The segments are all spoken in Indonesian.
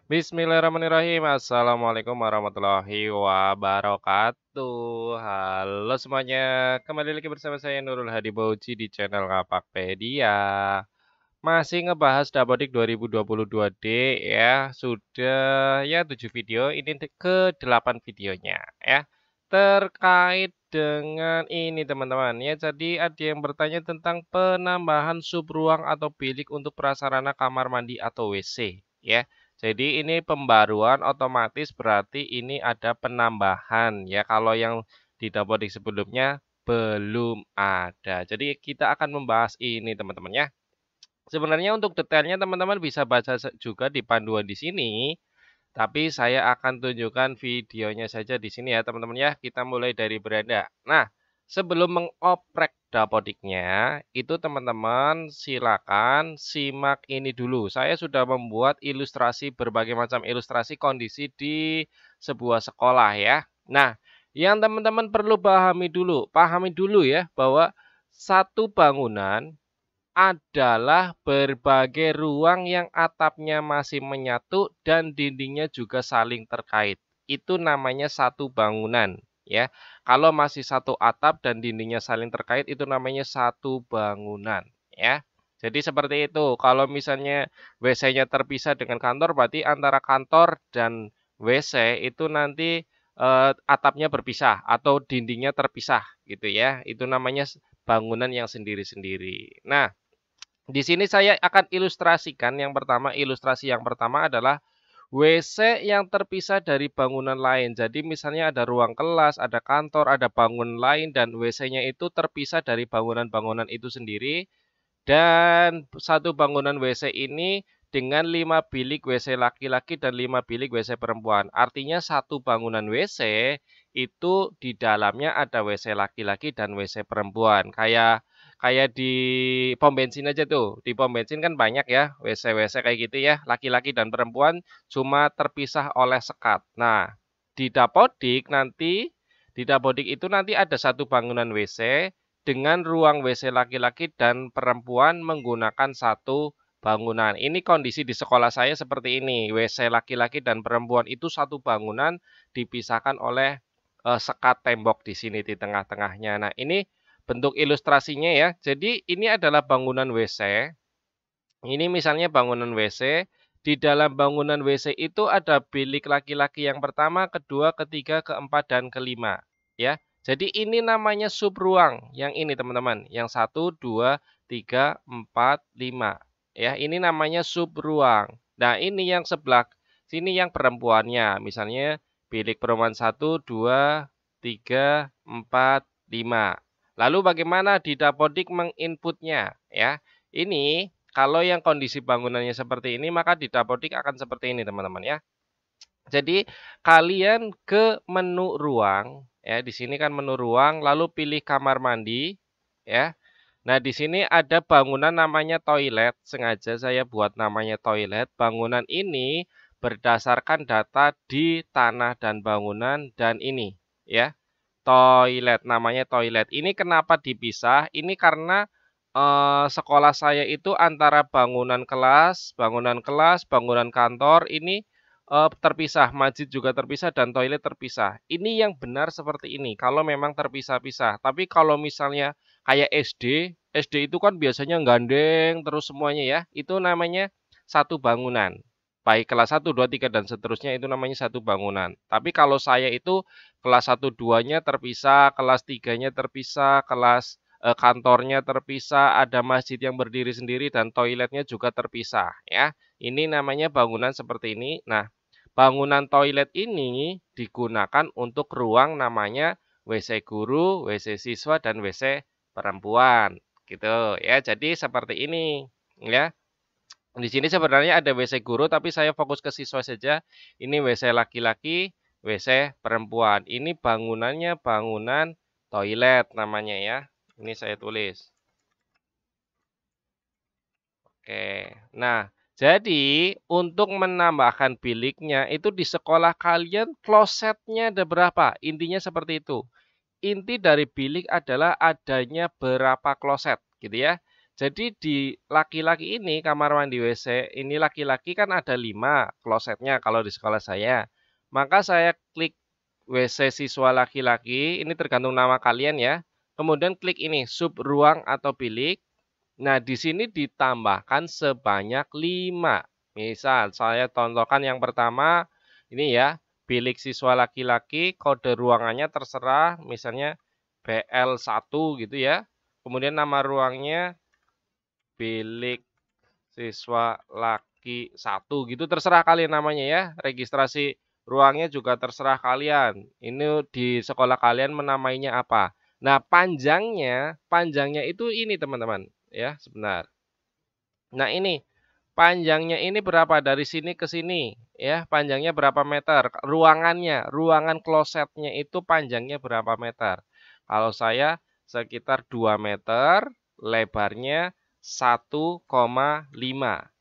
Bismillahirrahmanirrahim. Assalamualaikum warahmatullahi wabarakatuh. Halo semuanya, kembali lagi bersama saya Nurul Hadi Bauchi di channel Ngapakpedia. Masih ngebahas Dapodik 2022D ya. Sudah ya 7 video, ini ke-8 videonya ya. Terkait dengan ini teman-teman ya. Jadi ada yang bertanya tentang penambahan sub ruang atau bilik untuk prasarana kamar mandi atau WC ya. Jadi ini pembaruan otomatis berarti ini ada penambahan ya. Kalau yang di Dapodik sebelumnya belum ada. Jadi kita akan membahas ini teman-teman ya. Sebenarnya untuk detailnya teman-teman bisa baca juga di panduan di sini, tapi saya akan tunjukkan videonya saja di sini ya teman-teman ya. Kita mulai dari beranda. Nah, sebelum mengoprek dapodiknya, itu teman-teman silakan simak ini dulu. Saya sudah membuat ilustrasi berbagai macam ilustrasi kondisi di sebuah sekolah ya. Nah, yang teman-teman perlu pahami dulu ya bahwa satu bangunan adalah berbagai ruang yang atapnya masih menyatu dan dindingnya juga saling terkait. Itu namanya satu bangunan, ya. Kalau masih satu atap dan dindingnya saling terkait, itu namanya satu bangunan, ya. Jadi seperti itu. Kalau misalnya WC-nya terpisah dengan kantor, berarti antara kantor dan WC itu nanti atapnya berpisah atau dindingnya terpisah, gitu ya. Itu namanya bangunan yang sendiri-sendiri. Nah, di sini saya akan ilustrasikan ilustrasi yang pertama adalah WC yang terpisah dari bangunan lain. Jadi misalnya ada ruang kelas, ada kantor, ada bangunan lain dan WC-nya itu terpisah dari bangunan-bangunan itu sendiri. Dan satu bangunan WC ini dengan 5 bilik WC laki-laki dan 5 bilik WC perempuan. Artinya satu bangunan WC itu di dalamnya ada WC laki-laki dan WC perempuan. Kayak kayak di pom bensin aja tuh. Di pom bensin kan banyak ya WC-WC kayak gitu ya. Laki-laki dan perempuan cuma terpisah oleh sekat. Nah, di Dapodik itu nanti ada satu bangunan WC dengan ruang WC laki-laki dan perempuan menggunakan satu bangunan. Ini kondisi di sekolah saya seperti ini. WC laki-laki dan perempuan itu satu bangunan dipisahkan oleh sekat tembok di sini di tengah-tengahnya. Nah, ini bentuk ilustrasinya ya. Jadi ini adalah bangunan WC. Ini misalnya bangunan WC. Di dalam bangunan WC itu ada bilik laki-laki yang pertama, kedua, ketiga, keempat, dan kelima. Ya, jadi ini namanya sub ruang. Yang ini teman-teman. Yang 1, 2, 3, 4, 5. Ya, ini namanya sub ruang. Nah, ini yang sebelah sini yang perempuannya. Misalnya bilik perempuan 1, 2, 3, 4, 5. Lalu bagaimana di Dapodik menginputnya? Ya, ini kalau yang kondisi bangunannya seperti ini, maka di Dapodik akan seperti ini, teman-teman ya. Jadi, kalian ke menu ruang, ya, di sini kan menu ruang, lalu pilih kamar mandi, ya. Nah, di sini ada bangunan namanya toilet, sengaja saya buat namanya toilet. Bangunan ini berdasarkan data di tanah dan bangunan dan ini, ya. Toilet, namanya toilet. Ini kenapa dipisah? Ini karena sekolah saya itu antara bangunan kantor ini terpisah, masjid juga terpisah dan toilet terpisah. Ini yang benar seperti ini, kalau memang terpisah-pisah. Tapi kalau misalnya kayak SD itu kan biasanya gandeng terus semuanya ya, itu namanya satu bangunan. Baik kelas 1, 2, 3 dan seterusnya itu namanya satu bangunan. Tapi kalau saya itu kelas 1, 2-nya terpisah, kelas 3-nya terpisah, kantornya terpisah, ada masjid yang berdiri sendiri dan toiletnya juga terpisah ya. Ini namanya bangunan seperti ini. Nah, bangunan toilet ini digunakan untuk ruang namanya WC guru, WC siswa dan WC perempuan gitu ya. Jadi seperti ini ya. Di sini sebenarnya ada WC guru tapi saya fokus ke siswa saja. Ini WC laki-laki, WC perempuan. Ini bangunannya bangunan toilet namanya ya. Ini saya tulis. Oke. Nah, jadi untuk menambahkan biliknya itu di sekolah kalian klosetnya ada berapa? Intinya seperti itu. Inti dari bilik adalah adanya berapa kloset, gitu ya. Jadi di laki-laki ini kamar mandi WC ini laki-laki kan ada 5 klosetnya kalau di sekolah saya. Maka saya klik WC siswa laki-laki, ini tergantung nama kalian ya. Kemudian klik ini sub ruang atau bilik. Nah, di sini ditambahkan sebanyak 5. Misal saya contohkan yang pertama ini ya, bilik siswa laki-laki, kode ruangannya terserah misalnya BL1 gitu ya. Kemudian nama ruangnya bilik siswa laki 1 gitu terserah kalian namanya ya. Registrasi ruangnya juga terserah kalian. Ini di sekolah kalian menamainya apa. Nah, panjangnya itu ini teman-teman ya, sebentar. Nah, ini panjangnya ini berapa dari sini ke sini ya, panjangnya berapa meter? Ruangan klosetnya itu panjangnya berapa meter? Kalau saya sekitar 2 meter, lebarnya 1,5.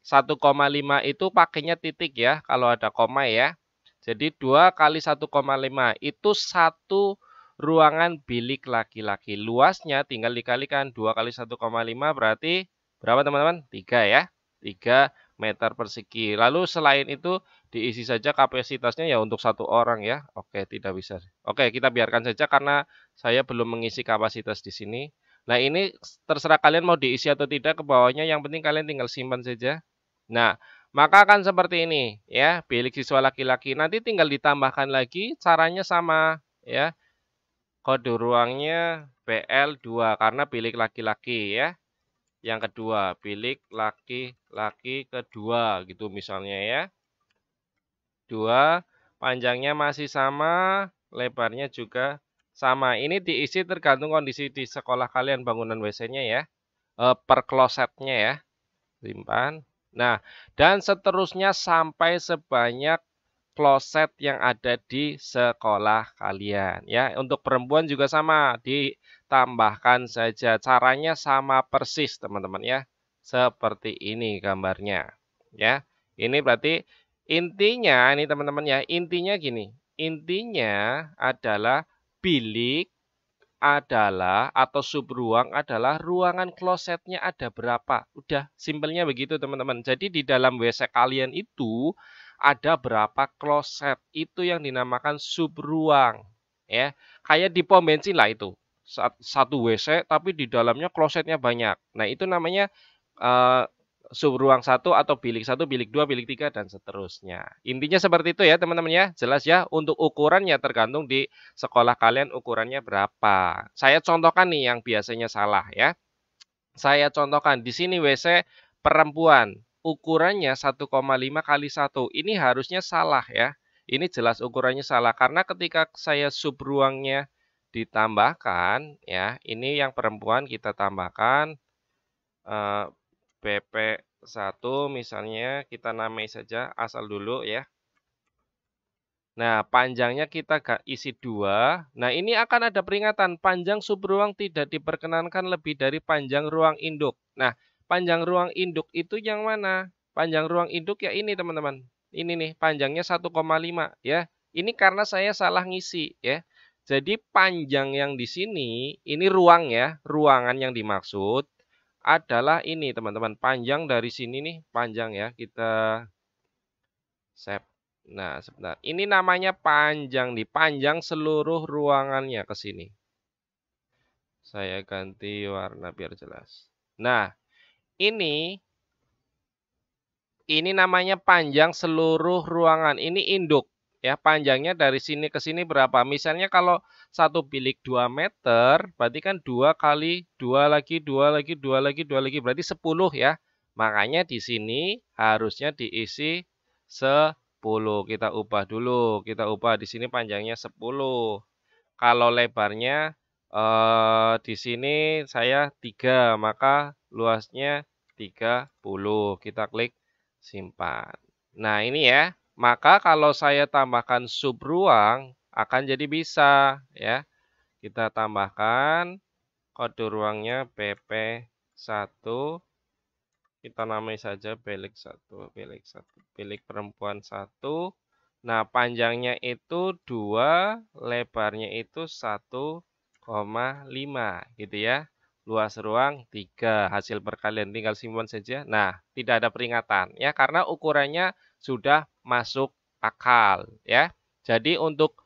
1,5 itu pakainya titik ya, kalau ada koma ya. Jadi 2 kali 1,5 itu satu ruangan bilik laki-laki. Luasnya tinggal dikalikan 2 kali 1,5 berarti berapa teman-teman? 3 ya. 3 meter persegi. Lalu selain itu diisi saja kapasitasnya ya untuk satu orang ya. Oke, tidak bisa. Oke, kita biarkan saja karena saya belum mengisi kapasitas di sini. Nah, ini terserah kalian mau diisi atau tidak ke bawahnya. Yang penting kalian tinggal simpan saja. Nah, maka akan seperti ini ya. Bilik siswa laki-laki nanti tinggal ditambahkan lagi. Caranya sama ya. Kode ruangnya BL2 karena bilik laki-laki ya. Yang kedua, bilik laki-laki kedua gitu misalnya ya. 2, panjangnya masih sama, lebarnya juga sama. Ini diisi tergantung kondisi di sekolah kalian bangunan WC-nya ya. Per klosetnya ya. Simpan. Nah, dan seterusnya sampai sebanyak kloset yang ada di sekolah kalian ya. Untuk perempuan juga sama, ditambahkan saja. Caranya sama persis, teman-teman ya. Seperti ini gambarnya. Ya. Ini berarti intinya ini teman-teman ya, intinya gini. Intinya adalah bilik adalah atau sub ruang adalah ruangan klosetnya ada berapa. Udah, simpelnya begitu teman-teman. Jadi di dalam WC kalian itu ada berapa kloset. Itu yang dinamakan sub ruang. Ya, kayak di pom bensin lah itu. Satu WC tapi di dalamnya klosetnya banyak. Nah, itu namanya sub ruang 1 atau bilik 1, bilik 2, bilik 3 dan seterusnya. Intinya seperti itu ya teman-teman ya. Jelas ya, untuk ukurannya tergantung di sekolah kalian ukurannya berapa. Saya contohkan nih yang biasanya salah ya. Saya contohkan di sini WC perempuan. Ukurannya 1,5 kali 1. Ini harusnya salah ya. Ini jelas ukurannya salah karena ketika saya sub ruangnya ditambahkan ya, ini yang perempuan kita tambahkan BP1 misalnya kita namai saja asal dulu ya. Nah, panjangnya kita isi 2. Nah, ini akan ada peringatan panjang sub ruang tidak diperkenankan lebih dari panjang ruang induk. Nah, panjang ruang induk itu yang mana? Panjang ruang induk ya ini teman-teman. Ini nih panjangnya 1,5 ya. Ini karena saya salah ngisi ya. Jadi panjang yang di sini ini ruang ya, ruangan yang dimaksud adalah ini teman-teman. Panjang dari sini nih, panjang ya. Kita save. Nah, sebentar. Ini namanya panjang nih, panjang seluruh ruangannya ke sini. Saya ganti warna biar jelas. Nah, ini namanya panjang seluruh ruangan. Ini induk. Ya, panjangnya dari sini ke sini berapa? Misalnya kalau satu bilik 2 meter, berarti kan 2 kali 2 lagi, 2 lagi, 2 lagi, 2 lagi. Berarti 10 ya. Makanya di sini harusnya diisi 10. Kita ubah dulu. Kita ubah di sini panjangnya 10. Kalau lebarnya di sini saya 3, maka luasnya 30. Kita klik simpan. Nah, ini ya. Maka kalau saya tambahkan sub ruang akan jadi bisa ya. Kita tambahkan kode ruangnya PP1. Kita namai saja bilik 1, bilik 1, bilik perempuan 1. Nah, panjangnya itu 2, lebarnya itu 1,5 gitu ya. luas ruang 3, hasil perkalian tinggal simpan saja. Nah, tidak ada peringatan ya karena ukurannya sudah masuk akal ya. Jadi untuk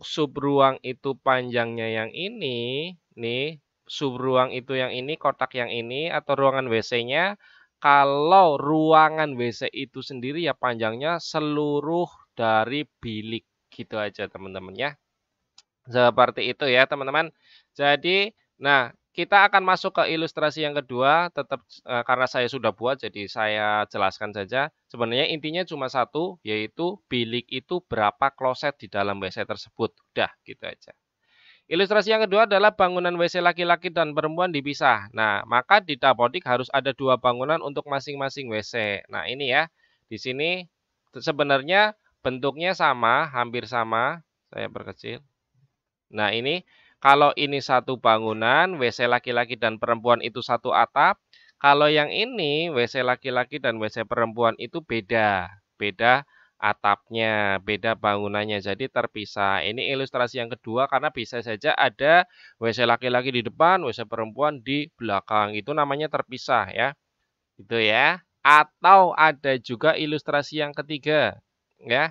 sub ruang itu panjangnya yang ini, nih, sub ruang itu yang ini, kotak yang ini atau ruangan WC-nya. Kalau ruangan WC itu sendiri ya panjangnya seluruh dari bilik gitu aja teman-teman ya. Seperti itu ya teman-teman. Jadi, nah kita akan masuk ke ilustrasi yang kedua, tetap karena saya sudah buat jadi saya jelaskan saja. Sebenarnya intinya cuma satu, yaitu bilik itu berapa kloset di dalam WC tersebut. Udah gitu aja. Ilustrasi yang kedua adalah bangunan WC laki-laki dan perempuan dipisah. Nah, maka di dapodik harus ada 2 bangunan untuk masing-masing WC. Nah, ini ya. Di sini sebenarnya bentuknya sama, hampir sama. Saya perkecil. Nah, ini kalau ini satu bangunan, WC laki-laki dan perempuan itu satu atap. Kalau yang ini, WC laki-laki dan WC perempuan itu beda. Beda atapnya, beda bangunannya. Jadi terpisah. Ini ilustrasi yang kedua karena bisa saja ada WC laki-laki di depan, WC perempuan di belakang. Itu namanya terpisah ya. Gitu ya. Atau ada juga ilustrasi yang ketiga. Ya,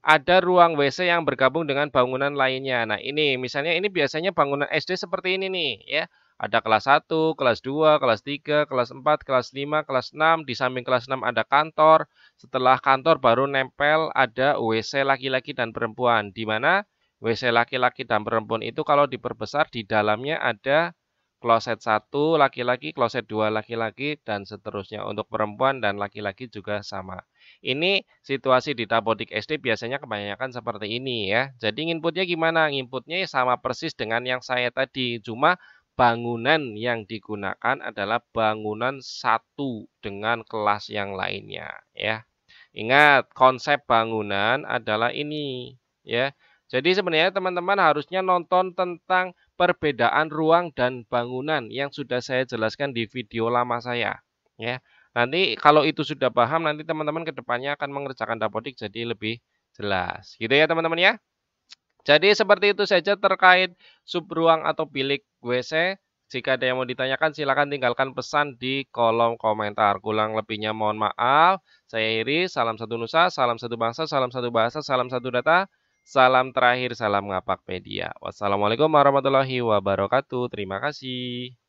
ada ruang WC yang bergabung dengan bangunan lainnya. Nah, ini misalnya ini biasanya bangunan SD seperti ini nih, ya. Ada kelas 1, kelas 2, kelas 3, kelas 4, kelas 5, kelas 6. Di samping kelas 6 ada kantor. Setelah kantor baru nempel ada WC laki-laki dan perempuan. Di mana WC laki-laki dan perempuan itu kalau diperbesar di dalamnya ada kloset 1 laki-laki, kloset 2 laki-laki, dan seterusnya. Untuk perempuan dan laki-laki juga sama. Ini situasi di dapodik SD biasanya kebanyakan seperti ini ya. Jadi inputnya gimana? Inputnya sama persis dengan yang saya tadi. Cuma bangunan yang digunakan adalah bangunan satu dengan kelas yang lainnya ya. Ingat, konsep bangunan adalah ini ya. Jadi sebenarnya teman-teman harusnya nonton tentang perbedaan ruang dan bangunan yang sudah saya jelaskan di video lama saya ya. Nanti kalau itu sudah paham, nanti teman-teman ke depannya akan mengerjakan dapodik jadi lebih jelas. Gitu ya teman-teman ya. Jadi seperti itu saja terkait sub ruang atau bilik WC. Jika ada yang mau ditanyakan silakan tinggalkan pesan di kolom komentar. Kurang lebihnya mohon maaf. Saya Iris, salam satu nusa, salam satu bangsa, salam satu bahasa, salam satu data. Salam terakhir, salam Ngapakpedia. Wassalamualaikum warahmatullahi wabarakatuh. Terima kasih.